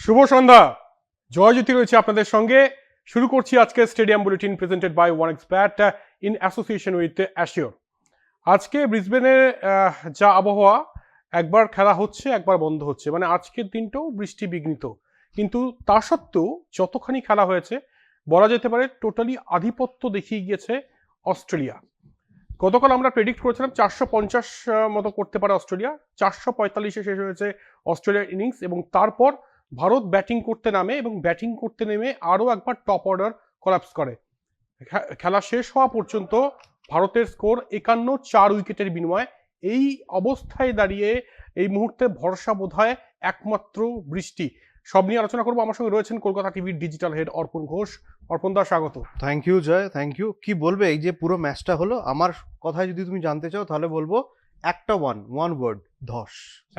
শুভ সন্ধ্যা। জয়জ্যোতি রয়েছে আপনাদের সঙ্গে। শুরু করছি আজকে stadium bulletin presented by one x bet in association with assure. আজকে ব্রিসবেনে যা আবহাওয়া, একবার খেলা হচ্ছে একবার বন্ধ হচ্ছে, মানে আজকের দিনটাও বৃষ্টি বিঘ্নিত। কিন্তু তা সত্ত্বেও যতখানি খেলা হয়েছে বলা যেতে পারে টোটালি আধিপত্য দেখিয়ে গিয়েছে অস্ট্রেলিয়া। গতকাল আমরা প্রেডিক্ট করেছিলাম 450 মতো করতে পারে অস্ট্রেলিয়া, 445-এ শেষ হয়েছে অস্ট্রেলিয়ার ইনিংস। এবং তারপর ভারত ব্যাটিং করতে নামে এবং ব্যাটিং করতে নেমে আরও একবার টপ অর্ডার কলাপস করে। খেলা শেষ হওয়া পর্যন্ত ভারতের স্কোর 51, 4 উইকেটের বিনিময়ে। এই অবস্থায় দাঁড়িয়ে এই মুহূর্তে ভরসা বোধহয় একমাত্র বৃষ্টি। সব নিয়ে আলোচনা করবো। আমার সঙ্গে রয়েছেন কলকাতা টিভির ডিজিটাল হেড অর্পণ ঘোষ। অর্পণ দা, স্বাগত। Thank you Joy, thank you. কি বলবে এই যে পুরো ম্যাচটা হলো, আমার কথায় যদি তুমি জানতে চাও তাহলে বলবো একটা ওয়ান ওয়ার্ড, ধস।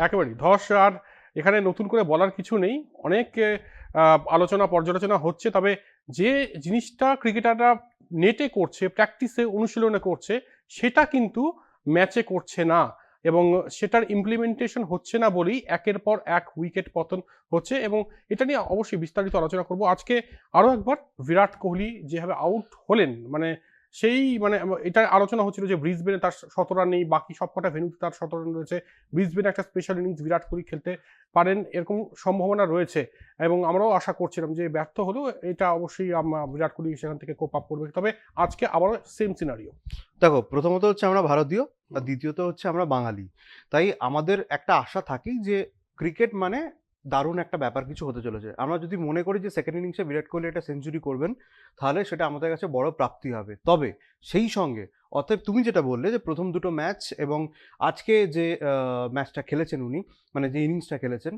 একেবারেই ধস। আর এখানে নতুন করে বলার কিছু নেই, অনেক আলোচনা পর্যালোচনা হচ্ছে। তবে যে জিনিসটা ক্রিকেটাররা নেটে করছে, প্র্যাকটিসে অনুশীলনে করছে, সেটা কিন্তু ম্যাচে করছে না, এবং সেটার ইমপ্লিমেন্টেশন হচ্ছে না বলেই একের পর এক উইকেট পতন হচ্ছে। এবং এটা নিয়ে অবশ্যই বিস্তারিত আলোচনা করব আজকে। আরও একবার বিরাট কোহলি যেভাবে আউট হলেন, মানে সেই এটা আলোচনা হচ্ছিল যে ব্রিসবেনে তার 17 রান নেই, বাকি সবকটা ভেন্যুতে তার 17 রান রয়েছে। ব্রিসবেনে একটা স্পেশাল ইনিংস বিরাট কোহলি খেলতে পারেন, এরকম সম্ভাবনা রয়েছে। এবং আমরাও আশা করছিলাম যে ব্যর্থ হলেও এটা অবশ্যই বিরাট কোহলি সেখান থেকে কোপ আপ করবে। তবে আজকে আবারও সেম সিনারিও। দেখো, প্রথমত হচ্ছে আমরা ভারতীয়, আর দ্বিতীয়ত হচ্ছে আমরা বাঙালি। তাই আমাদের একটা আশা থাকেই যে ক্রিকেট মানে দারুণ একটা ব্যাপার কিছু হতে চলেছে। আমরা যদি মনে করি যে সেকেন্ড ইনিংসে বিরাট কোহলি একটা সেঞ্চুরি করবেন, তাহলে সেটা আমাদের কাছে বড় প্রাপ্তি হবে। তবে সেই সঙ্গে অতএব তুমি যেটা বললে যে প্রথম দুটো ম্যাচ এবং আজকে যে ম্যাচটা খেলেছেন উনি, মানে যে ইনিংসটা খেলেছেন,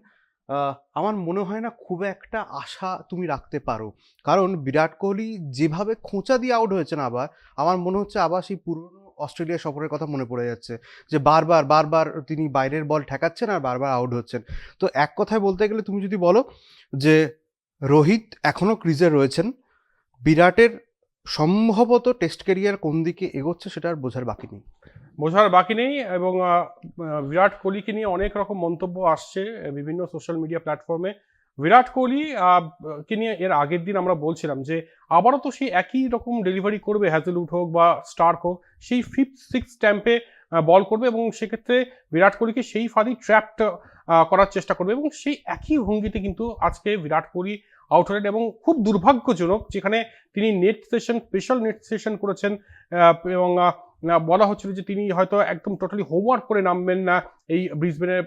আমার মনে হয় না খুব একটা আশা তুমি রাখতে পারো। কারণ বিরাট কোহলি যেভাবে খোঁচা দিয়ে আউট হয়েছেন, আবার আমার মনে হচ্ছে আবার সেই পুরনো অস্ট্রেলিয়া সফরের কথা মনে পড়ে যাচ্ছে, যে বারবার বারবার তিনি বাইরের বল ঠেকাচ্ছেন আর বারবার আউট হচ্ছেন। তো এক কথায় বলতে গেলে তুমি যদি বলো যে রোহিত এখনও ক্রিজে রয়েছেন, বিরাটের সম্ভবত টেস্ট ক্যারিয়ার কোন দিকে এগোচ্ছে সেটা আর বোঝার বাকি নেই। এবং বিরাট কোহলিকে নিয়ে অনেক রকম মন্তব্য আসছে বিভিন্ন সোশ্যাল মিডিয়া প্ল্যাটফর্মে। বিরাট কোহলি কে নিয়ে এর আগের দিন আমরা বলছিলাম যে আবারও তো সেই একই রকম ডেলিভারি করবে, হ্যাজেলউড হোক বা স্টার্ক হোক, সেই 5th 6th স্ট্যাম্পে বল করবে, এবং সেক্ষেত্রে বিরাট কোহলিকে সেই ফাঁদি ট্র্যাপড করার চেষ্টা করবে। এবং সেই একই ভঙ্গিতে কিন্তু আজকে বিরাট কোহলি আউট হলেন। এবং খুব দুর্ভাগ্যজনক, যেখানে তিনি স্পেশাল নেট সেশন করেছেন, এবং বলা হচ্ছিল যে তিনি হয়তো একদম টোটালি হোমওয়ার্ক করে নামবেন না এই ব্রিসবেনে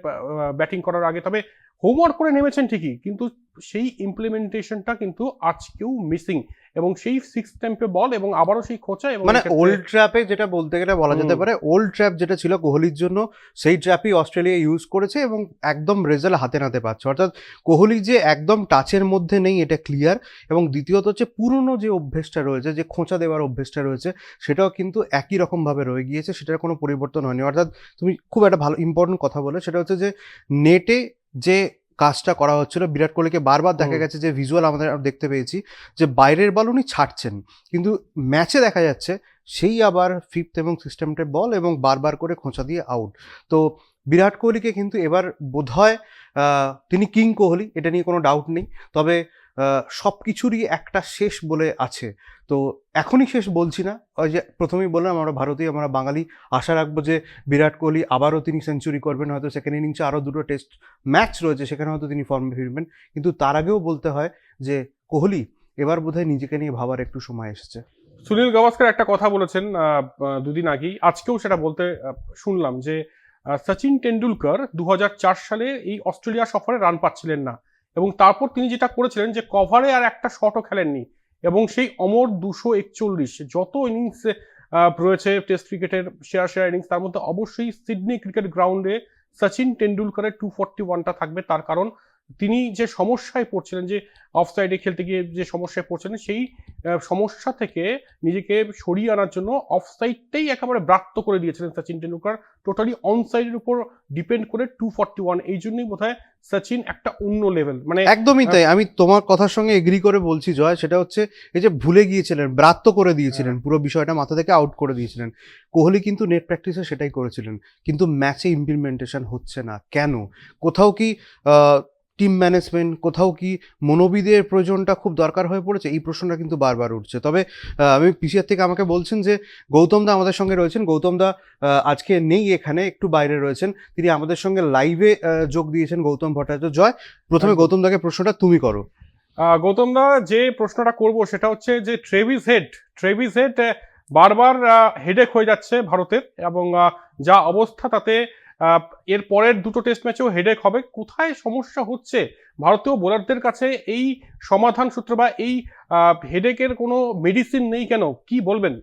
ব্যাটিং করার আগে। তবে হোমওয়ার্ক করে নেমেছেন ঠিকই, কিন্তু সেই ইমপ্লিমেন্টেশনটা কিন্তু আজকেও মিসিং। এবং সেই 6th স্ট্যাম্পে বল এবং আবারও সেই খোঁচা, এবং মানে ওল্ড ট্র্যাপে যেটা বলতে গেলে বলা যেতে পারে, ওল্ড ট্র্যাপ যেটা ছিল কোহলির জন্য, সেই ট্র্যাপই অস্ট্রেলিয়া ইউজ করেছে এবং একদম রেজাল্ট হাতে নাতে পাচ্ছে। অর্থাৎ কোহলি যে একদম টাচের মধ্যে নেই এটা ক্লিয়ার। এবং দ্বিতীয়ত হচ্ছে পুরনো যে অভ্যেসটা রয়েছে, যে খোঁচা দেওয়ার অভ্যেসটা রয়েছে, সেটাও কিন্তু একই রকমভাবে রয়ে গিয়েছে, সেটার কোনো পরিবর্তন হয়নি। অর্থাৎ তুমি খুব একটা ভালো ইম্পর্টেন্ট কথা বলে, সেটা হচ্ছে যে নেটে যে কাজটা করা হচ্ছিল, বিরাট কোহলিকে বারবার দেখা গেছে যে ভিজুয়াল আমাদের দেখতে পেয়েছি যে বাইরের বল উনি ছাড়ছেন, কিন্তু ম্যাচে দেখা যাচ্ছে সেই আবার 5th এবং 6th স্ট্যাম্পের বল এবং বারবার করে খোঁচা দিয়ে আউট। তো বিরাট কোহলিকে কিন্তু এবার বোধহয় তিনি কিং কোহলি, এটা নিয়ে কোনো ডাউট নেই। তবে সব কিছুরই একটা শেষ বলে আছে, তো এখনই শেষ বলছি না। ওই যে প্রথমেই বললাম, আমরা ভারতীয়, আমরা বাঙালি, আশা রাখবো যে বিরাট কোহলি আবারও তিনি সেঞ্চুরি করবেন। হয়তো সেকেন্ড ইনিংসে আরও দুটো টেস্ট ম্যাচ রয়েছে, সেখানে হয়তো তিনি ফর্মে ফিরবেন। কিন্তু তার আগেও বলতে হয় যে কোহলি এবার বোধহয় নিজেকে নিয়ে ভাবার একটু সময় এসেছে। সুনীল গাভাস্কর একটা কথা বলেছেন দুদিন আগেই, আজকেও সেটা বলতে শুনলাম, যে সচিন টেন্ডুলকার 2004 সালে এই অস্ট্রেলিয়া সফরে রান পাচ্ছিলেন না, এবং তারপর তিনি যেটা করেছিলেন যে কভারে আর একটা শটও খেলেননি, এবং সেই অমর 241 যত ইনিংস রয়েছে টেস্ট ক্রিকেটের সেরা ইনিংস, তার মধ্যে অবশ্যই সিডনি ক্রিকেট গ্রাউন্ডে সচিন টেন্ডুলকারের 241টা থাকবে। তার কারণ তিনি যে সমস্যায় পড়ছিলেন, যে অফসাইডে খেলতে গিয়ে যে সমস্যায় পড়ছিলেন, সেই সমস্যা থেকে নিজেকে সরিয়ে আনার জন্য অফসাইডটাই একেবারে ব্রাত্য করে দিয়েছিলেন সচিন টেন্ডুলকার। টোটালি অনসাইডের উপর ডিপেন্ড করে 241। এই জন্যই বোধহয় সচিন একটা অন্য লেভেল, মানে একদমই তাই। আমি তোমার কথার সঙ্গে এগ্রি করে বলছি জয়, সেটা হচ্ছে এই যে ভুলে গিয়েছিলেন, ব্রাত্য করে দিয়েছিলেন, পুরো বিষয়টা মাথা থেকে আউট করে দিয়েছিলেন। কোহলি কিন্তু নেট প্র্যাকটিসে সেটাই করেছিলেন, কিন্তু ম্যাচে ইমপ্লিমেন্টেশন হচ্ছে না কেন? কোথাও কি টিম ম্যানেজমেন্ট, কোথাও কি মনোবিদের প্রয়োজনটা খুব দরকার হয়ে পড়েছে? এই প্রশ্নটা কিন্তু বারবার উঠছে। তবে আমি পিসিআর থেকে আমাকে বলছেন যে গৌতম দা আমাদের সঙ্গে রয়েছেন। গৌতম দা আজকে নেই এখানে, একটু বাইরে রয়েছেন। তিনি আমাদের সঙ্গে লাইভে যোগ দিয়েছেন। গৌতম ভট্টাচার্য, জয়। প্রথমে একদম। গৌতম দাকে প্রশ্নটা তুমি করো। গৌতম দা, যে প্রশ্নটা করব সেটা হচ্ছে যে ট্রেভিস হেড বারবার হেডেক হয়ে যাচ্ছে ভারতের, এবং যা অবস্থা তাতে এর পরের দুটো টেস্ট ম্যাচেও হেডেক হবে। কোথায় সমস্যা হচ্ছে ভারতীয় বোলারদের কাছে? এই সমাধান সূত্র বা এই হেডেকের কোনো মেডিসিন নেই কেন, কি বলবেন?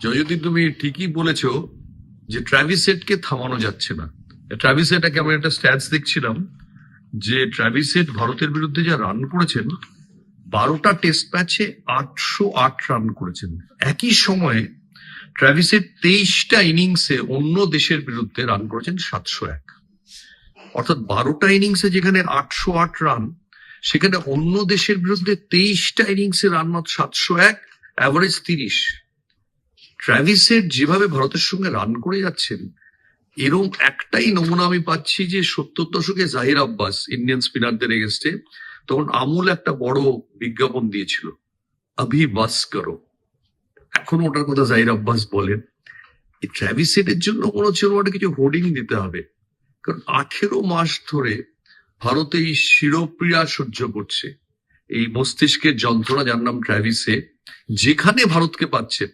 জয়জ্যোতি, তুমি ঠিকই বলেছো যে ট্রাভিস হেডকে থামানো যাচ্ছে না। ট্রাভিস হেডকে আমি একটা স্ট্যাটস দেখছিলাম যে ট্রাভিস হেড ভারতের বিরুদ্ধে যা রান করেছেন, 12টা টেস্ট ম্যাচে 808 রান করেছেন। একই সময়ে ট্রাভিস হেড 23টা ইনিংসে অন্য দেশের বিরুদ্ধে রান করেছেন 701। অর্থাৎ 12টা ইনিংসে যেখানে 808 রান, সেখানে অন্য দেশের বিরুদ্ধে 23টা ইনিংসে রান মাত্র 701, অ্যাভারেজ 30। ট্রাভিস হেড যেভাবে ভারতের সঙ্গে রান করে যাচ্ছেন, এরকম একটাই নমুনা আমি পাচ্ছি যে 70 দশকে জাহির আব্বাস ইন্ডিয়ান স্পিনারদের এগেস্টে তখন আমূল একটা বড় বিজ্ঞাপন দিয়েছিল, আভি বাস করো। এখন ওটার কথা জাহির আব্বাস বলেন। এই ট্রাভিস হেডের জন্য মনে হচ্ছে ওটা কিছু হোর্ডিং দিতে হবে, কারণ 18 মাস ধরে ভারতে এই শিরোপীড়া সহ্য করছে, এই মস্তিষ্কের যন্ত্রণা, যার নাম ট্রাভিস হেড। যেখানে ভারতকে পাচ্ছেন,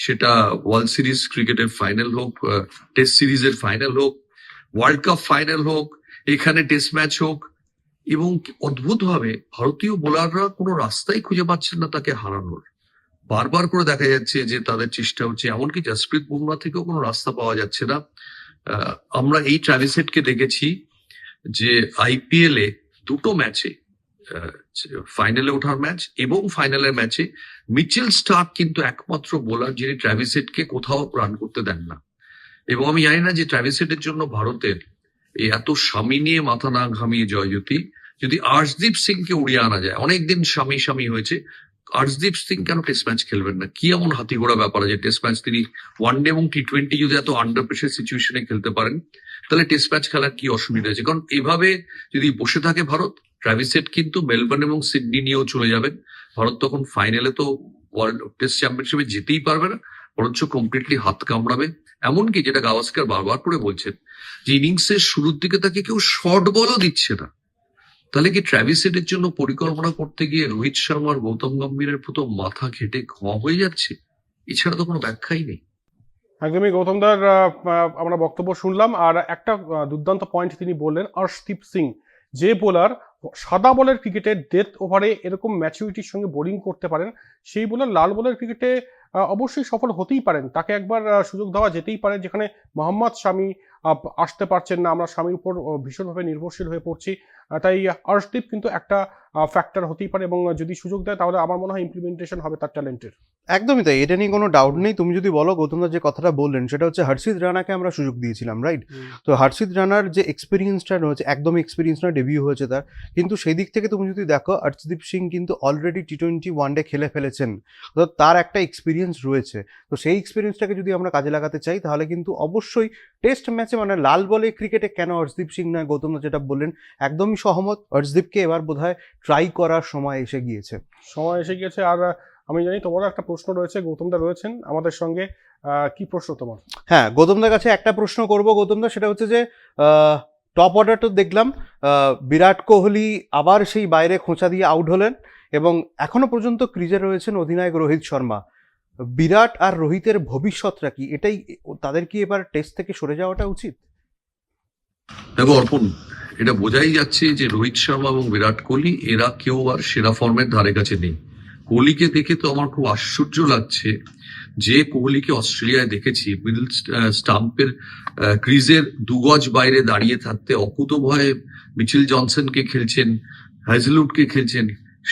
সেটা ওয়ার্ল্ড সিরিজ ক্রিকেটের ফাইনাল হোক, টেস্ট সিরিজের ফাইনাল হোক, ওয়ার্ল্ড কাপ ফাইনাল হোক, এখানে টেস্ট ম্যাচ হোক, এবং অদ্ভুত ভাবে ভারতীয় বোলাররা কোনো রাস্তাই খুঁজে পাচ্ছেন না তাকে হারানোর। বারবার করে দেখা যাচ্ছে যে তাদের চেষ্টা হচ্ছে, এমনকি জসপ্রীত বুমরা থেকেও কোনো রাস্তা পাওয়া যাচ্ছে না। আমরা এই ট্রাভিস হেডকে দেখেছি যে আইপিএল এ দুটো ম্যাচে, ফাইনালে ওঠার ম্যাচ এবং ফাইনালের ম্যাচে, মিচেল স্টার্ক কিন্তু একমাত্র বোলার যিনি ট্রাভিস হেডকে কোথাও রান করতে দেন না। এবং আমি জানি না যে ট্রাভিস হেডের জন্য ভারতের এই এত স্বামী নিয়ে মাথা না ঘামিয়ে জয়জ্যোতি, যদি আর্শদীপ সিংকে উড়িয়ে আনা যায়, অনেকদিন স্বামী হয়েছে, আর্শদীপ সিং কেন টেস্ট ম্যাচ খেলবেন না? কি এমন হাতি ঘোড়া ব্যাপার আছে টেস্ট ম্যাচ তিনি ওয়ানডে এবং টি20 যদি এত আন্ডার প্রেশার সিচুয়েশনে খেলতে পারেন, তাহলে টেস্ট ম্যাচ খেলার কি অসুবিধা আছে? কারণ এভাবে যদি বসে থাকে ভারত, ট্রাভিস হেড কিন্তু মেলবোর্ন এবং সিডনি নিয়েও চলে যাবেন। ভারত তখন ফাইনালে তো ওয়ার্ল্ড টেস্ট চ্যাম্পিয়নশিপে যেতেই পারবে না, বরঞ্চ কমপ্লিটলি হাত কামড়াবে। এমনকি যেটা গাভাস্কার বারবার করে বলছেন, যে ইনিংসের শুরুর দিকে তাকে কেউ শর্ট বলও দিচ্ছে না। তাহলে কি ট্রাভিস হেডের জন্য পরিকল্পনা করতে গিয়ে রোহিত শর্মার, গৌতম গম্ভীরের প্রথম মাথা ঘেটে ঘুমা হয়ে যাচ্ছে? এছাড়া তো কোনো ব্যাখ্যাই নেই। একদমই গৌতমদার আমরা বক্তব্য শুনলাম। আর একটা দুর্দান্ত পয়েন্ট তিনি বললেন, আর্শদীপ সিং যে বোলার সাদা বলের ক্রিকেটে ডেথ ওভারে এরকম ম্যাচুরিটির সঙ্গে বোলিং করতে পারেন, সেই বোলার লাল বলের ক্রিকেটে অবশ্যই সফল হতেই পারেন। তাকে একবার সুযোগ দেওয়া যেতেই পারে, যেখানে মোহাম্মদ শামি আসতে পারছেন না, আমরা শামির উপর ভীষণভাবে নির্ভরশীল হয়ে পড়ছি। তাই আর্শদীপ কিন্তু একটা ফ্যাক্টর হতেই পারে, এবং যদি সুযোগ দেয় তাহলে আমার মনে হয় ইমপ্লিমেন্টেশন হবে তার ট্যালেন্টের। একদমই তাই, এটা নিয়ে কোনো ডাউট নেই। তুমি যদি বলো গৌতমদা যে কথাটা বললেন, সেটা হচ্ছে হর্ষিত রানাকে আমরা সুযোগ দিয়েছিলাম, রাইট? তো হর্ষিত রানার যে এক্সপিরিয়েন্সটা রয়েছে, একদমই এক্সপিরিয়েন্স না, ডেবিউ হয়েছে তার, কিন্তু সেই দিক থেকে তুমি যদি দেখো, আর্শদীপ সিং কিন্তু অলরেডি টি20 ওয়ানডে খেলে ফেলেছেন, তো তার একটা এক্সপিরিয়েন্স রয়েছে। তো সেই এক্সপিরিয়েন্সটাকে যদি আমরা কাজে লাগাতে চাই, তাহলে কিন্তু অবশ্যই টেস্ট ম্যাচে, মানে লাল বলে ক্রিকেটে কেন হর্ষদীপ সিং নয়, গৌতমদা যেটা বললেন একদমই সহমত। হর্ষদীপকে এবার বোধহয় ট্রাই করার সময় এসে গিয়েছে। আর আমি জানি তোমারও একটা প্রশ্ন রয়েছে, গৌতমদা রয়েছেন আমাদের সঙ্গে। কি প্রশ্ন তোমার? হ্যাঁ, গৌতমদার কাছে একটা প্রশ্ন করব গৌতমদা, সেটা হচ্ছে যে টপ অর্ডারটা দেখলাম, বিরাট কোহলি আবার সেই বাইরে খোঁচা দিয়ে আউট হলেন, এবং এখনো পর্যন্ত ক্রিজে রয়েছেন অধিনায়ক রোহিত শর্মা। বিরাট আর রোহিতের ভবিষ্যৎটা কি? এটাই, তাদের কি এবার টেস্ট থেকে সরে যাওয়াটা উচিত? দেখো অর্পণ, এটা বোঝাই যাচ্ছে যে রোহিত শর্মা এবং বিরাট কোহলি এরা কেউ আর সেরা ফর্মের ধারে কাছে নেই। কোহলিকে দেখে তো আমার খুব আশ্চর্য লাগছে, যে কোহলিকে অস্ট্রেলিয়ায় দেখেছি মিডল স্টাম্পের ক্রিজের 2 গজ বাইরে দাঁড়িয়ে থাকতে অকুতোভয়ে মিচেল জনসনকে খেলছেন, হ্যাজেলউডকে খেলছেন,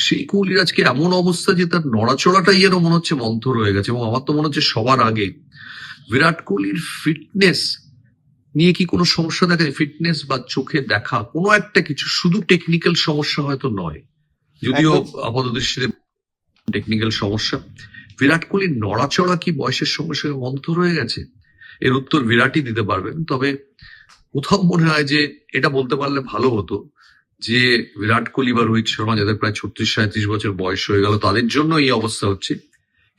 সেই কোহলির আজকে এমন অবস্থা যে তার নড়াচড়াটাই যেন মনে হচ্ছে মন্থর হয়ে গেছে। এবং আমার তো মনে হচ্ছে সবার আগে বিরাট কোহলির ফিটনেস নিয়ে কি কোনো সমস্যা দেখা যায়? ফিটনেস বা চোখে দেখা কোনো একটা কিছু, শুধু টেকনিক্যাল সমস্যা হয়তো নয়, যদিও আপাতদৃষ্টিতে টেকনিক্যাল সমস্যা। বিরাট কোহলির নড়াচড়া কি বয়সের সঙ্গে সঙ্গে মন্থর হয়ে গেছে? এর উত্তর বিরাটই দিতে পারবেন। তবে কোথাও মনে হয় যে এটা বলতে পারলে ভালো হতো যে বিরাট কোহলি বা রোহিত শর্মা, যাদের প্রায় 36-37 বছর বয়স হয়ে গেল, তাদের জন্য এই অবস্থা হচ্ছে।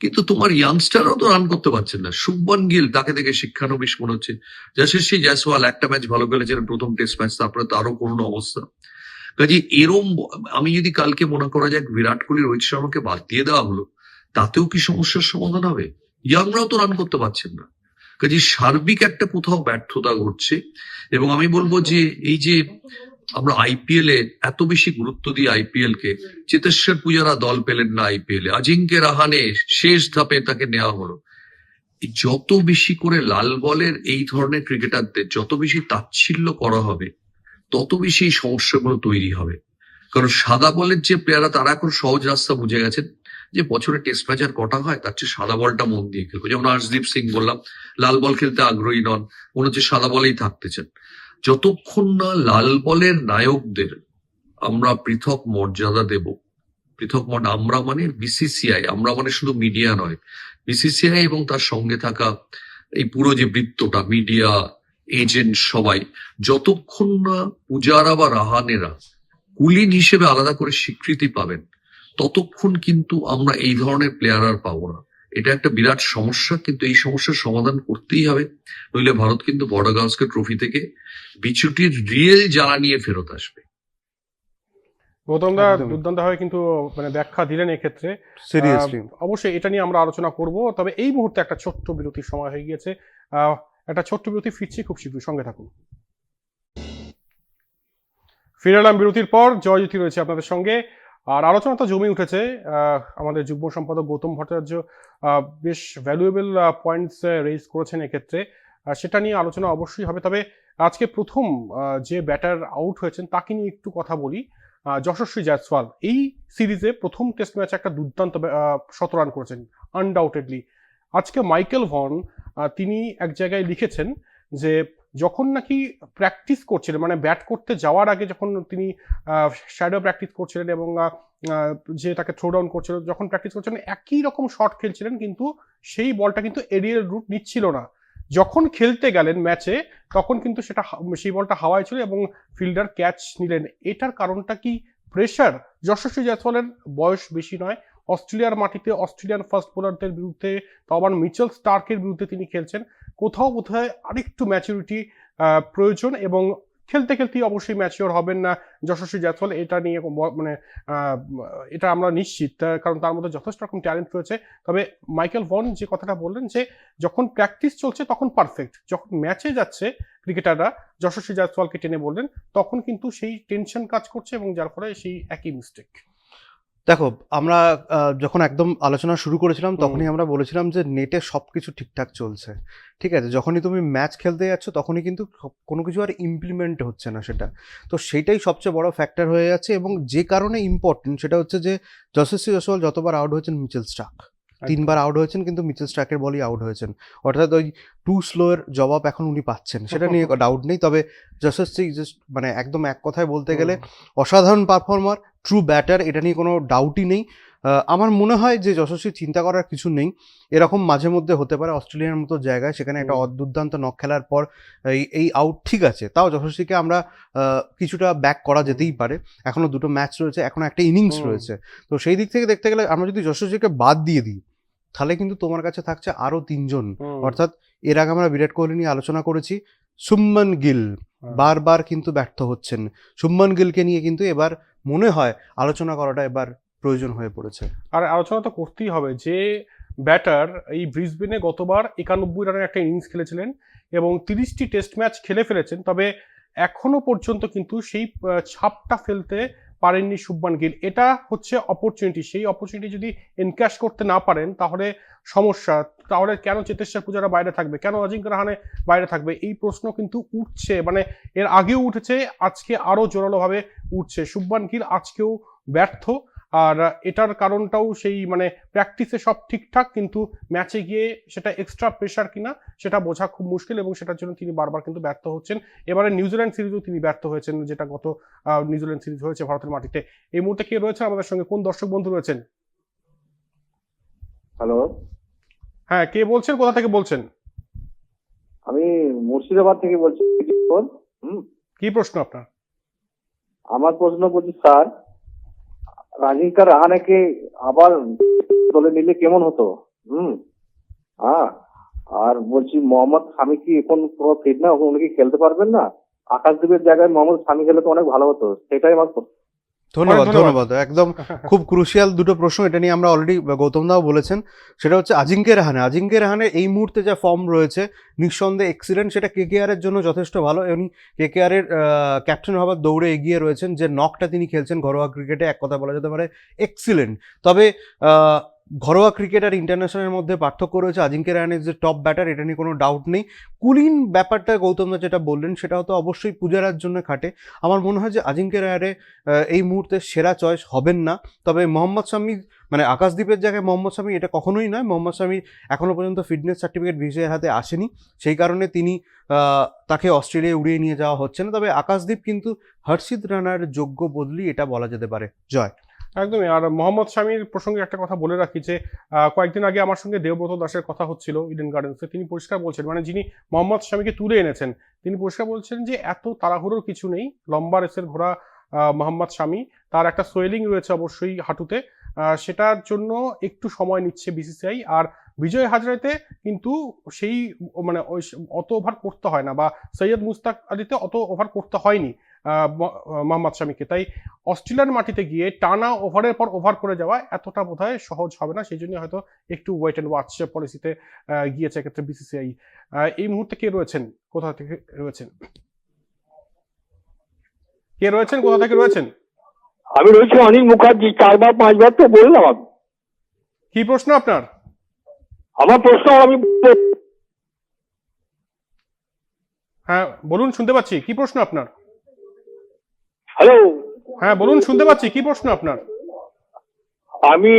কিন্তু তোমার ইয়াংস্টারও তো রান করতে পারছেন না। শুভমান গিল, তাকে দেখে শিক্ষানবিশ মনে হচ্ছে। যশস্বী জয়সওয়াল একটা ম্যাচ ভালো খেলেছিলেন, প্রথম টেস্ট ম্যাচ, তারপরে তারও করুণ অবস্থা। কাজে এরম আমি যদি কালকে মনে করা যায় বিরাট কোহলি রোহিত শর্মাকে বাদ দিয়ে দেওয়া হলো, তাতেও কি সমস্যার সমাধান হবে? ইয়াংরাও তো রান করতে পারছেন না। কাজে সার্বিক একটা কোথাও ব্যর্থতা ঘটছে। এবং আমি বলবো যে এই যে আমরা আইপিএল এ এত বেশি গুরুত্ব দিই আইপিএল কে, চেতেশ্বর পূজারা দল পেলেন না আইপিএল এ, আজিঙ্কে রাহানে শেষ ধাপে তাকে নেওয়া হলো। যত বেশি করে লাল বলের এই ধরনের ক্রিকেটারদের যত বেশি তাচ্ছিল্য করা হবে, তত বেশি এই সমস্যাগুলো তৈরি হবে। কারণ সাদা বলের যে প্লেয়াররা, তারা এখন সহজ রাস্তা বুঝে গেছেন যে বছরে টেস্ট ম্যাচ আর কটা হয়, তার চেয়ে সাদা বলটা মন দিয়ে খেলবো। যেমন হর্ষদীপ সিং বললাম, লাল বল খেলতে আগ্রহী নন, মনে হচ্ছে সাদা বলেই থাকতে চান। যতক্ষণ না লাল বলের নায়কদের আমরা পৃথক মর্যাদা দেব, পৃথক আমরা মানে বিসিসিআই, আমরা মানে শুধু মিডিয়া নয়, বিসিসিআই এবং তার সঙ্গে থাকা এই পুরো যে বৃত্তটা, মিডিয়া, এজেন্ট, সবাই যতক্ষণ না পূজারা বা রাহানেরা কুলিন হিসেবে আলাদা করে স্বীকৃতি পাবেন, ততক্ষণ কিন্তু আমরা এই ধরনের প্লেয়ার আর পাবো না। এটা একটা বিরাট সমস্যা, কিন্তু এই সমস্যার সমাধান করতেই হবে, নইলে ভারত কিন্তু বর্ডার গাভাস্কর ট্রফি থেকে বিচুটির রিয়েল জ্বালা নিয়ে ফেরত আসবে। গৌতম দা একদমই। দুর্দান্ত ভাবে কিন্তু মানে ব্যাখ্যা দিলেন এক্ষেত্রে। সিরিয়াসলি অবশ্যই এটা নিয়ে আমরা আলোচনা করব, তবে এই মুহূর্তে একটা ছোট্ট বিরতির সময় হয়ে গিয়েছে। একটা ছোট্ট বিরতি, ফিরছি খুব শীঘ্রই, সঙ্গে থাকুন। ফিরে এলাম বিরতির পর, জয়জ্যোতি রয়েছে আপনাদের সঙ্গে। আর আলোচনা তো জমে উঠেছে। আমাদের যুগ্ম সম্পাদক গৌতম ভট্টাচার্য বেশ ভ্যালুয়েবল পয়েন্টস রেজ করেছেন এক্ষেত্রে, সেটা নিয়ে আলোচনা অবশ্যই হবে। তবে আজকে প্রথম যে ব্যাটার আউট হয়েছেন তাকে নিয়ে একটু কথা বলি। যশস্বী জয়সওয়াল এই সিরিজে প্রথম টেস্ট ম্যাচে একটা দুর্দান্ত 17 রান করেছেন আনডাউটেডলি। আজকে মাইকেল ভন তিনি এক জায়গায় লিখেছেন যে যখন নাকি প্র্যাকটিস করছিলেন, মানে ব্যাট করতে যাওয়ার আগে যখন তিনি শ্যাডো প্র্যাকটিস করছিলেন এবং যে তাকে থ্রো ডাউন করছিল, যখন প্র্যাকটিস করছিলেন একই রকম শট খেলছিলেন, কিন্তু সেই বলটা কিন্তু এরিয়াল রুট নিচ্ছিল না। যখন খেলতে গেলেন ম্যাচে, তখন কিন্তু সেই বলটা হাওয়ায় ছিল এবং ফিল্ডার ক্যাচ নিলেন। এটার কারণটা কি প্রেশার? যশস্বী জয়সওয়ালের বয়স বেশি নয়, অস্ট্রেলিয়ার মাটিতে অস্ট্রেলিয়ান ফাস্ট বোলারদের বিরুদ্ধে, তাও আবার মিচেল স্টার্কের বিরুদ্ধে তিনি খেলছেন। কোথাও বোধহয় আরেকটু ম্যাচুরিটি প্রয়োজন, এবং খেলতে খেলতেই অবশ্যই ম্যাচিওর হবেন না যশস্বী জয়সওয়াল, এটা নিয়ে মানে এটা আমরা নিশ্চিত, কারণ তার মধ্যে যথেষ্ট রকম ট্যালেন্ট রয়েছে। তবে মাইকেল ভন যে কথাটা বললেন যে যখন প্র্যাকটিস চলছে তখন পারফেক্ট, যখন ম্যাচে যাচ্ছে ক্রিকেটাররা যশস্বী জয়সওয়ালকে টেনে বললেন, তখন কিন্তু সেই টেনশন কাজ করছে এবং যার ফলে সেই একই মিস্টেক। দেখো, আমরা যখন একদম আলোচনা শুরু করেছিলাম তখনই আমরা বলেছিলাম যে নেটে সবকিছু ঠিকঠাক চলছে, ঠিক আছে। যখনই তুমি ম্যাচ খেলতে যাচ্ছ তখনই কিন্তু কোনো কিছু আর ইমপ্লিমেন্ট হচ্ছে না, সেটা তো সেইটাই সবচেয়ে বড় ফ্যাক্টর হয়ে যাচ্ছে। এবং যে কারণে ইম্পর্টেন্ট সেটা হচ্ছে যে যশস্বী জয়সওয়াল যতবার আউট হয়েছেন মিচেল স্টার্ক 3বার আউট হয়েছেন, কিন্তু মিচেল স্টার্কের বলই আউট হয়েছেন, অর্থাৎ ওই টু স্লোয়ের জবাব এখন উনি পাচ্ছেন, সেটা নিয়ে ডাউট নেই। তবে যশস্বী জাস্ট মানে একদম এক কথায় বলতে গেলে অসাধারণ পারফর্মার, ট্রু ব্যাটার, এটা নিয়ে কোনো ডাউটই নেই। আমার মনে হয় যে যশস্বী চিন্তা করার কিছু নেই, এরকম মাঝে মধ্যে হতে পারে অস্ট্রেলিয়ার মতো জায়গায়, সেখানে একটা দুর্দান্ত নক খেলার পর এই আউট ঠিক আছে, তাও যশস্বীকে আমরা কিছুটা ব্যাক করা যেতেই পারে। এখনো 2টো ম্যাচ রয়েছে, এখনো একটা ইনিংস রয়েছে, তো সেই দিক থেকে দেখতে গেলে আমরা যদি যশস্বীকে বাদ দিয়ে দিই, তাহলে কিন্তু তোমার কাছে থাকছে আরো 3জন। অর্থাৎ এর আগে আমরা বিরাট কোহলি নিয়ে আলোচনা করেছি, শুভমান গিল বারবার কিন্তু ব্যর্থ হচ্ছেন। শুভমান গিলকে নিয়ে কিন্তু এবার মনে হয় আলোচনা করাটা এবার প্রয়োজন হয়ে পড়েছে। আর আলোচনা তো করতেই হবে যে ব্যাটার এই ব্রিসবেনে গতবার 91 রানের একটা ইনিংস খেলেছিলেন এবং 30টি টেস্ট ম্যাচ খেলে ফেলেছেন, তবে এখনো পর্যন্ত কিন্তু সেই ছাপটা ফেলতে পারেননি শুভমান গিল। এটা হচ্ছে অপরচুনিটি, সেই অপরচুনিটি যদি এনক্যাশ করতে না পারেন তাহলে সমস্যা। তাহলে কেন চেতেশ্বর পূজারা বাইরে থাকবে, কেন অজিঙ্ক্য রাহানে বাইরে থাকবে, এই প্রশ্ন কিন্তু উঠছে, মানে এর আগেও উঠেছে, আজকে আরো জোরালোভাবে উঠছে। শুভমান গিল আজকেও ব্যর্থ, আর এটার কারণটাও সেই মানে প্র্যাকটিসে সব ঠিকঠাক, কিন্তু ম্যাচে গিয়ে সেটা এক্সট্রা প্রেশার কিনা সেটা বোঝা খুব মুশকিল, এবং সেটার জন্য তিনি বারবার কিন্তু ব্যর্থ হচ্ছেন। এবারে নিউজিল্যান্ড সিরিজেও তিনি ব্যর্থ হয়েছেন, যেটা গত নিউজিল্যান্ড সিরিজ হয়েছে ভারতের মাটিতে। এই মুহূর্তে কে রয়েছে আমাদের সঙ্গে, কোন দর্শক বন্ধু রয়েছেন? হ্যালো, হ্যাঁ, কে বলছেন, কোথা থেকে বলছেন? আমি মুর্শিদাবাদ থেকে বলছি। হুম। কি প্রশ্ন আপনার? আমার প্রশ্ন বলছি স্যার, রাজিঙ্কা রাহানেকে আবার দলে নিলে কেমন হতো? হুম। হ্যাঁ। আর বলছি মোহাম্মদ শামি কি এখন পুরো ফিট না, উনি কি খেলতে পারবেন না? আকাশদীপের জায়গায় মোহাম্মদ শামি খেলে তো অনেক ভালো হতো, সেটাই আমার প্রশ্ন। ধন্যবাদ ধন্যবাদ। ধন্যবাদ একদম খুব ক্রুশিয়াল দুটো প্রশ্ন, এটা নিয়ে আমরা অলরেডি গৌতম দাও বলেছেন। সেটা হচ্ছে আজিঙ্কে রাহানের এই মুহূর্তে যা ফর্ম রয়েছে নিঃসন্দেহে এক্সিলেন্ট, সেটা কেকেআর এর জন্য যথেষ্ট ভালো। এবং কেকেআর এর ক্যাপ্টেন হবার দৌড়ে এগিয়ে রয়েছেন, যে নকটা তিনি খেলছেন ঘরোয়া ক্রিকেটে এক কথা বলা যেতে পারে এক্সিলেন্ট। তবে ঘরোয়া ক্রিকেট আর ইন্টারন্যাশনালের মধ্যে পার্থক্য রয়েছে। আজিঙ্কে রাহানের যে টপ ব্যাটার, এটা নিয়ে কোনো ডাউট নেই। কুলিন ব্যাপারটা গৌতম দা যেটা বললেন সেটা হয়তো অবশ্যই পূজারার জন্য খাটে। আমার মনে হয় যে আজিঙ্কে রাহানে এই মুহূর্তে সেরা চয়েস হবেন না। তবে মোহাম্মদ শামি মানে আকাশদ্বীপের জায়গায় মোহাম্মদ শামি এটা কখনোই নয়। মোহাম্মদ শামি এখনো পর্যন্ত ফিটনেস সার্টিফিকেট বিসিআইয়ের হাতে আসেনি, সেই কারণে তিনি তাকে অস্ট্রেলিয়ায় উড়িয়ে নিয়ে যাওয়া হচ্ছে না। তবে আকাশদ্বীপ কিন্তু হর্ষিত রানার যোগ্য বদলি, এটা বলা যেতে পারে। জয়। একদমই। আর মোহাম্মদ শামির প্রসঙ্গে একটা কথা বলে রাখি যে কয়েকদিন আগে আমার সঙ্গে দেবব্রত দাসের কথা হচ্ছিল ইডেন গার্ডেন্সে। তিনি পরিষ্কার বলছেন, মানে যিনি মোহাম্মদ শামিকে তুলে এনেছেন, তিনি পরিষ্কার বলছেন যে এত তাড়াহুড়োর কিছু নেই। লম্বা রেসের ঘোড়া মোহাম্মদ শামি, তার একটা সোয়েলিং রয়েছে অবশ্যই হাঁটুতে, সেটার জন্য একটু সময় নিচ্ছে বিসিসিআই। আর বিজয় হাজারেতে কিন্তু সেই মানে ওই অত ওভার করতে হয় না, বা সৈয়দ মুস্তাক আলীতে অত ওভার করতে হয়নি মোহাম্মদ শামিকে। তাই অস্ট্রেলিয়ার মাটিতে গিয়ে টানা ওভারের পর ওভার করে যাওয়া এতটা বোধহয় সহজ হবে না, সেই জন্য হয়তো একটু ওয়েট অ্যান্ড ওয়াচ পলিসিতে গিয়েছে এক্ষেত্রে বিসিসিআই। এই মুহূর্তে কে রয়েছেন, কোথা থেকে রয়েছেন, কে রয়েছেন, কোথা থেকে রয়েছেন? আমি রয়েছি অনিল মুখার্জি, 4-5 বার তো বললাম আমি। কি প্রশ্ন আপনার? আমার প্রশ্ন আমি হ্যাঁ বলুন, শুনতে পাচ্ছি। কি প্রশ্ন আপনার? হ্যালো, হ্যাঁ বলুন, শুনতে পাচ্ছি। কি প্রশ্ন আপনার? আমি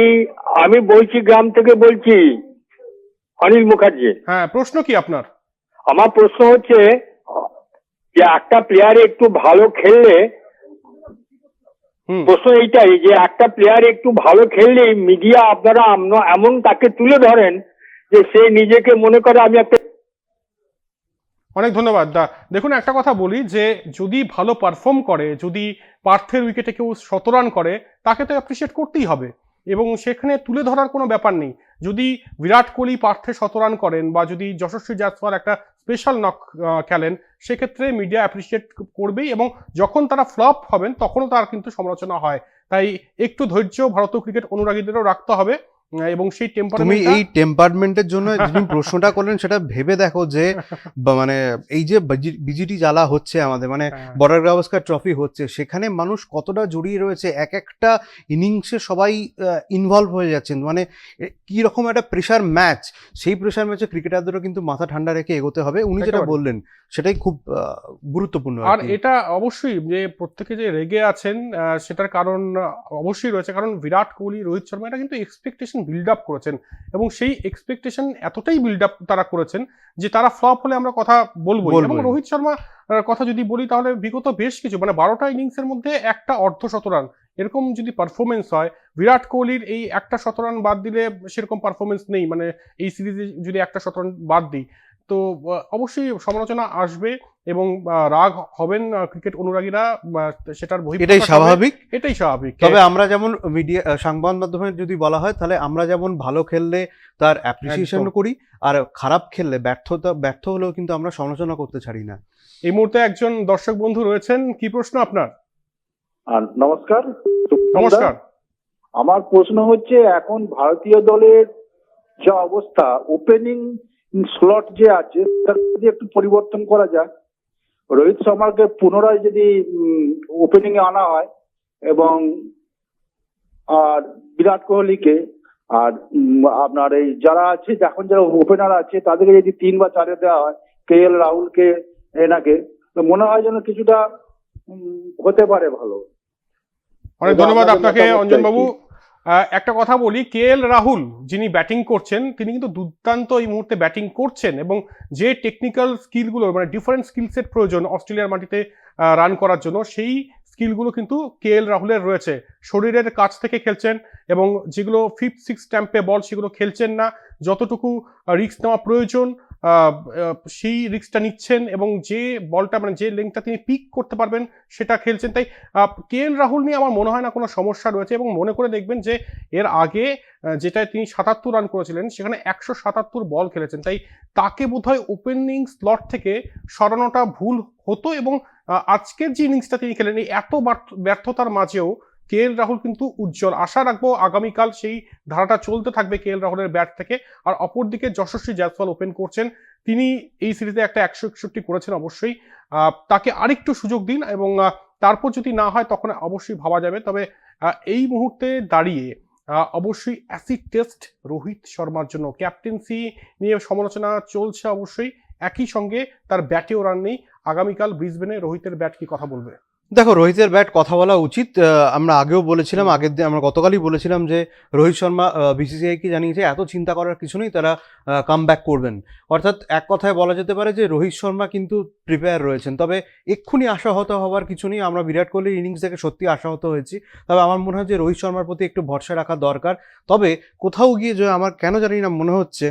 আমি বলছি, গ্রাম থেকে বলছি, অনিল মুখার্জি। হ্যাঁ, প্রশ্ন কি আপনার? আমার প্রশ্ন হচ্ছে যে একটা প্লেয়ার একটু ভালো খেললে, প্রশ্ন এইটাই যে একটা প্লেয়ার একটু ভালো খেললেই মিডিয়া আপনারা এমন তাকে তুলে ধরেন যে সে নিজেকে মনে করে আমি একটা। অনেক ধন্যবাদ। দেখুন, একটা কথা বলি যে যদি ভালো পারফর্ম করে, যদি পার্থের উইকেটে কেউ 17 রান করে, তাকে তো অ্যাপ্রিসিয়েট করতেই হবে, এবং সেখানে তুলে ধরার কোনো ব্যাপার নেই। যদি বিরাট কোহলি পার্থে 17 রান করেন, বা যদি যশস্বী জয়সওয়াল একটা স্পেশাল নক খেলেন, সেক্ষেত্রে মিডিয়া অ্যাপ্রিসিয়েট করবেই, এবং যখন তারা ফ্লপ হবেন তখনও তার কিন্তু সমালোচনা হয়। তাই একটু ধৈর্য ভারতীয় ক্রিকেট অনুরাগীদেরও রাখতে হবে, এবং সেই তুমি টেম্পারমেন্টটা। এই টেম্পারমেন্টের জন্য তুমি প্রশ্নটা করলেন, সেটা ভেবে দেখো যে মানে এই যে বিজিটি জ্বালা হচ্ছে আমাদের, মানে বর্ডার গাভাস্কার ট্রফি হচ্ছে, সেখানে মানুষ কতটা জড়িয়ে রয়েছে, এক একটা ইনিংসে সবাই ইনভলভ হয়ে যাচ্ছেন। মানে কি রকম একটা প্রেশার ম্যাচ, সেই প্রেশার ম্যাচে ক্রিকেটারদেরও কিন্তু মাথা ঠান্ডা রেখে এগোতে হবে। উনি যেটা বললেন সেটাই খুব গুরুত্বপূর্ণ। আর এটা অবশ্যই যে প্রত্যেকে যে রেগে আছেন, সেটার কারণ অবশ্যই রয়েছে, কারণ বিরাট কোহলি, রোহিত শর্মা এটা কিন্তু এক্সপেকটেশন বিল্ড আপ করেছেন, এবং সেই এক্সপেকটেশন এতটাই বিল্ড আপ তারা করেছেন যে তারা ফ্লপ হলে আমরা কথা বলবো। এবং রোহিত শর্মা কথা যদি বলি, তাহলে বিগত বেশ কিছু, মানে 12টা ইনিংসের মধ্যে একটা অর্ধশতরান এরকম যদি পারফরমেন্স হয়, বিরাট কোহলির এই একটা শতরান বাদ দিলে সেরকম পারফরমেন্স নেই। মানে এই সিরিজে যদি একটা শতরান বাদ দিই, তো অবশ্যই সমালোচনা আসবে, এবং রাগ হবেন ক্রিকেট অনুরাগীরা, সেটার এটাই স্বাভাবিক, এটাই স্বাভাবিক। তবে আমরা যেমন মিডিয়া সংবাদ মাধ্যমে যদি বলা হয়, তাহলে আমরা যেমন ভালো খেললে তার অ্যাপ্রিসিয়েশন করি, আর খারাপ খেললে ব্যর্থ হলেও কিন্তু আমরা সমালোচনা করতে ছাড়ি না। এই মুহূর্তে একজন দর্শক বন্ধু রয়েছেন। কি প্রশ্ন আপনার? নমস্কার। নমস্কার। আমার প্রশ্ন হচ্ছে, এখন ভারতীয় দলের যা অবস্থা, ওপেনিং স্লট যে আছে তার যদি একটু পরিবর্তন করা যায়, রোহিত শর্মাকে পুনরায় যদি ওপেনিং এ আনা হয়, এবং আর বিরাট কোহলিকে, আর আপনার এই যারা আছে এখন যারা ওপেনার আছে তাদেরকে যদি 3 বা 4 দেওয়া হয়, KL রাহুলকে, এনাকে, তো মনে হয় যেন কিছুটা হতে পারে ভালো। অনেক ধন্যবাদ আপনাকে অঞ্জন বাবু। একটা কথা বলি, KL রাহুল যিনি ব্যাটিং করছেন, তিনি কিন্তু দুর্দান্ত এই মুহূর্তে ব্যাটিং করছেন, এবং যে টেকনিক্যাল স্কিলগুলো, মানে ডিফারেন্ট স্কিল সেট প্রয়োজন অস্ট্রেলিয়ার মাটিতে রান করার জন্য, সেই স্কিলগুলো কিন্তু KL রাহুলের রয়েছে। শরীরের কাছ থেকে খেলছেন, এবং যেগুলো 5-6 স্ট্যাম্পে বল সেগুলো খেলছেন না, যতটুকু রিস্ক নেওয়া প্রয়োজন সেই রিস্কটা নিচ্ছেন এবং যে বলটা মানে যে লেংথটা তিনি পিক করতে পারবেন সেটা খেলছেন। তাই কে এল রাহুল নিয়ে আমার মনে হয় না কোনো সমস্যা রয়েছে। এবং মনে করে দেখবেন যে এর আগে যেটায় তিনি ৭৭ রান করেছিলেন সেখানে ১৭৭ বল খেলেছেন। তাই তাকে বোধহয় ওপেনিং স্লট থেকে সরানোটা ভুল হতো। এবং আজকের যে ইনিংসটা তিনি খেলেন এই এত ব্যর্থতার মাঝেও কে এল রাহুল কিন্তু উজ্জ্বল। আশা রাখবো আগামীকাল সেই ধারাটা চলতে থাকবে কে এল রাহুলের ব্যাট থেকে। আর অপরদিকে যশস্বী জয়সওয়াল ওপেন করছেন, তিনি এই সিরিজে একটা ১৬১ করেছেন। অবশ্যই তাকে আরেকটু সুযোগ দিন এবং তারপর যদি না হয় তখন অবশ্যই ভাবা যাবে। তবে এই মুহূর্তে দাঁড়িয়ে অবশ্যই অ্যাসিড টেস্ট রোহিত শর্মার জন্য। ক্যাপ্টেন্সি নিয়ে সমালোচনা চলছে অবশ্যই, একই সঙ্গে তার ব্যাটেও রান নেই। আগামীকাল ব্রিসবেনে রোহিতের ব্যাট কি কথা বলবে? দেখো, রোহিতের ব্যাট কথা বলা উচিত। আমরা আগেও বলেছিলাম, আগের দিন আমরা গতকালই বলেছিলাম যে রোহিত শর্মা বিসিসিআইকে জানিয়েছে এত চিন্তা করার কিছু নেই, তারা কাম ব্যাক করবেন। অর্থাৎ এক কথায় বলা যেতে পারে যে রোহিত শর্মা কিন্তু প্রিপেয়ার রয়েছেন। তবে এক্ষুনি আশাহত হওয়ার কিছু নেই। আমরা বিরাট কোহলির ইনিংস থেকে সত্যি আশাহত হয়েছি, তবে আমার মনে হয় যে রোহিত শর্মার প্রতি একটু ভরসা রাখা দরকার। তবে কোথাও গিয়ে যে আমার কেন জানি না মনে হচ্ছে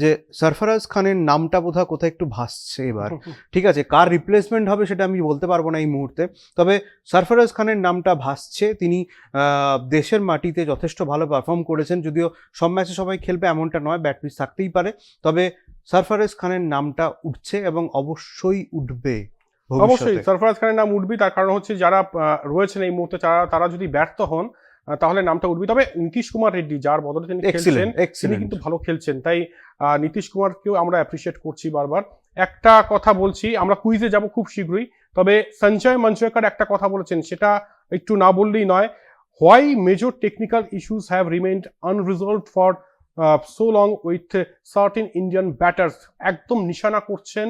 যে সরফরাজ খানের নামটা বোধহয় কোথাও একটু ভাসছে এবার। ঠিক আছে, কার রিপ্লেসমেন্ট হবে সেটা আমি বলতে পারবো না এই মুহূর্তে, তবে সরফরাজ খানের নামটা ভাসছে। তিনি দেশের মাটিতে যথেষ্ট ভালো পারফর্ম করেছেন, যদিও সব ম্যাচে সবাই খেলবে এমনটা নয়, ব্যাট পিচ থাকতেই পারে। তবে সরফরাজ খানের নামটা উঠছে এবং অবশ্যই উঠবে অবশ্যই ভবিষ্যতে। সরফরাজ খানের নাম উঠবে। তার কারণ হচ্ছে যারা রয়েছেন এই মুহূর্তে তারা যদি ব্যর্থ হন তাহলে নামটা উঠবে। তবে নীতিশ কুমার রেড্ডি যার বদলে তিনি খেলছেন তিনি এক্সিলেন্ট। কিন্তু ভালো খেলছেন। তাই নীতিশ কুমারকেও আমরা অ্যাপ্রিসিয়েট করছি বারবার। একটা কথা বলছি, আমরা কুইজে যাব খুব শীঘ্রই, তবে সঞ্জয় মঞ্জরেকর একটা কথা বলেছেন, সেটা একটু না বললেই নয়। Why major technical issues have remained unresolved for so long with certain Indian batters. একদম নিশানা করছেন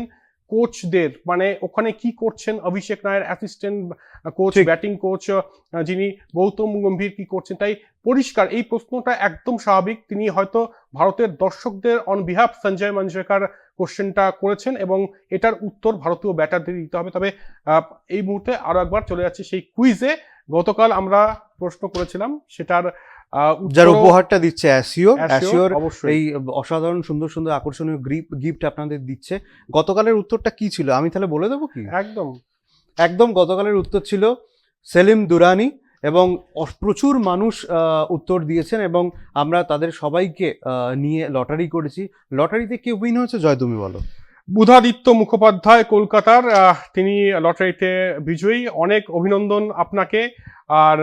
কোচদের, মানে ওখানে কি করছেন Abhishek Nayar assistant coach, batting coach যিনি গৌতম গম্ভীর কি করছেন। তাই পরিষ্কার এই প্রশ্নটা একদম স্বাভাবিক। তিনি হয়তো ভারতের দর্শকদের অন বিহাফ সঞ্জয় মঞ্জরেকর কোশ্চেনটা করেছেন এবং এটার উত্তর ভারতীয় ব্যাটারদের দিতে হবে। তবে এই মুহূর্তে আরো একবার চলে যাচ্ছে সেই কুইজে। গতকাল আমরা প্রশ্ন করেছিলাম, সেটার যার উপহারটা দিচ্ছে অ্যাসিওর, অবশ্যই এই অসাধারণ সুন্দর সুন্দর আকর্ষণীয় গিফট আপনাদের দিচ্ছে। গতকালের উত্তরটা কি ছিল আমি তাহলে বলে দেবো কি? একদম গতকালের উত্তর ছিল সেলিম দুরানি, এবং প্রচুর মানুষ উত্তর দিয়েছেন এবং আমরা তাদের সবাইকে নিয়ে লটারি করেছি। লটারিতে কে উইন হয়েছে জয়, তুমি বলো। বুধাদিত্য মুখোপাধ্যায় কলকাতার, তিনি লটারিতে বিজয়ী। অনেক অভিনন্দন আপনাকে। আর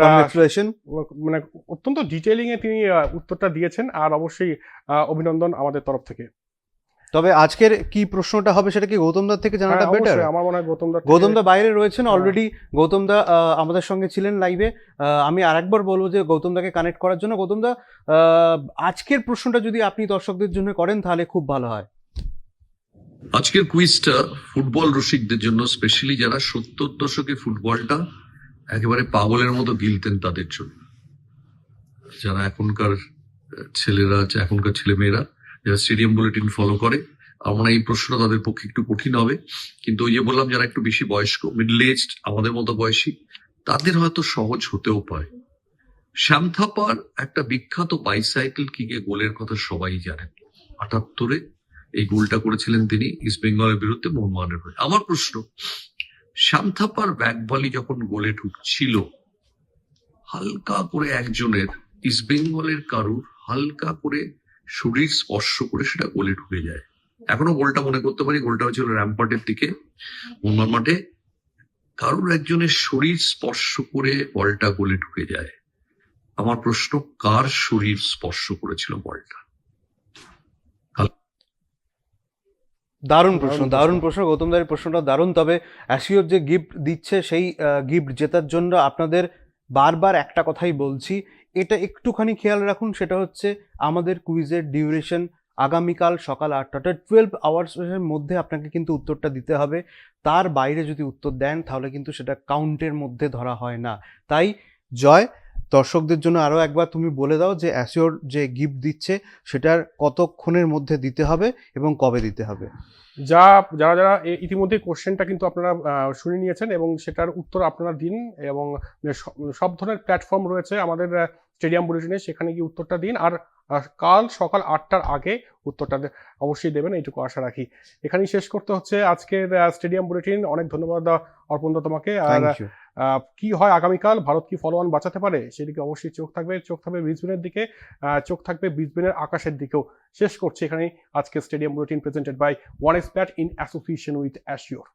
মানে অত্যন্ত ডিটেইলিং এ তিনি উত্তরটা দিয়েছেন, আর অবশ্যই অভিনন্দন আমাদের তরফ থেকে। তবে আজকের কি প্রশ্নটা হবে সেটা কি গৌতম দার থেকে জানাটা বেটার? আমার মনে হয় গৌতম দা বাইরে রয়েছেন অলরেডি। গৌতম দা আমাদের সঙ্গে ছিলেন লাইভে। আমি আরেকবার বলবো যে গৌতম দাকে কানেক্ট করার জন্য। গৌতম দা, আজকের প্রশ্নটা যদি আপনি দর্শকদের জন্য করেন তাহলে খুব ভালো হয়। আজকের কুইজটা ফুটবল রসিকদের জন্য, স্পেশালি যারা 70 দশকে ফুটবলটা একেবারে পাগলের মতো গিলতেন তাদের জন্য। যারা এখনকার ছেলেরা, এখনকার ছেলেমেয়েরা যারা স্টেডিয়াম বুলেটিন ফলো করে, আমরা এই প্রশ্নটা তাদের পক্ষে একটু কঠিন হবে। কিন্তু ওই যে বললাম, যারা একটু বেশি বয়স্ক, মিডল এজড, আমাদের মতো বয়সী, তাদের হয়তো সহজ হতেও পারে। শ্যাম থাপার একটা বিখ্যাত বাইসাইকেল কিকে গোলের কথা সবাই জানেন। ৭৮-এ এই গোলটা করেছিলেন তিনি ইস্ট বেঙ্গলের বিরুদ্ধে, মোহনবাগানের হয়ে। আমার প্রশ্ন, শ্যাম থাপার ব্যাক বলি যখন গোলে ঢুকছিল, হালকা করে একজনের, ইস্ট বেঙ্গলের কারুর হালকা করে শরীর স্পর্শ করে সেটা গোলে ঢুকে যায়। এখনো গোলটা মনে করতে পারি, গোলটা হয়েছিল র্যাম্পার্টের দিকে মোহনবাগান মাঠে। কারুর একজনের শরীর স্পর্শ করে বলটা গোলে ঢুকে যায়। আমার প্রশ্ন, কার শরীর স্পর্শ করেছিল বলটা? দারুণ প্রশ্ন গৌতম দার প্রশ্নটা দারুণ। তবে অ্যাসিওর যে গিফট দিচ্ছে সেই গিফট জেতার জন্য আপনাদের বারবার একটা কথাই বলছি, এটা একটুখানি খেয়াল রাখুন। সেটা হচ্ছে আমাদের কুইজের ডিউরেশন আগামীকাল সকাল 8টা, 12 আওয়ার্সের মধ্যে আপনাকে কিন্তু উত্তরটা দিতে হবে। তার বাইরে যদি উত্তর দেন তাহলে কিন্তু সেটা কাউন্টের মধ্যে ধরা হয় না। তাই জয়, দর্শকদের জন্য আরও একবার তুমি বলে দাও যে অ্যাসিওর যে গিফট দিচ্ছে সেটার কতক্ষণের মধ্যে দিতে হবে এবং কবে দিতে হবে। যারা ইতিমধ্যে কোশ্চেনটা কিন্তু আপনারা শুনে নিয়েছেন এবং সেটার উত্তর আপনারা দিন। এবং সব ধরনের প্ল্যাটফর্ম রয়েছে, আমাদের স্টেডিয়াম বুলেটিনে, সেখানে গিয়ে উত্তরটা দিন। আর কাল সকাল 8টার আগে উত্তরটা অবশ্যই দেবেন, এইটুকু আশা রাখি। এখানেই শেষ করতে হচ্ছে আজকের স্টেডিয়াম বুলেটিন। অনেক ধন্যবাদ অর্পণদা তোমাকে। আর থ্যাংক ইউ। কি হয় আগামীকাল, ভারত কি ফলোঅন বাঁচাতে পারে সেদিকে অবশ্যই চোখ থাকবে ব্রিসবেনের দিকে, চোখ থাকবে ব্রিসবেনের আকাশের দিকেও। শেষ করছি এখানেই আজকে stadium bulletin presented by one expert in association with assure.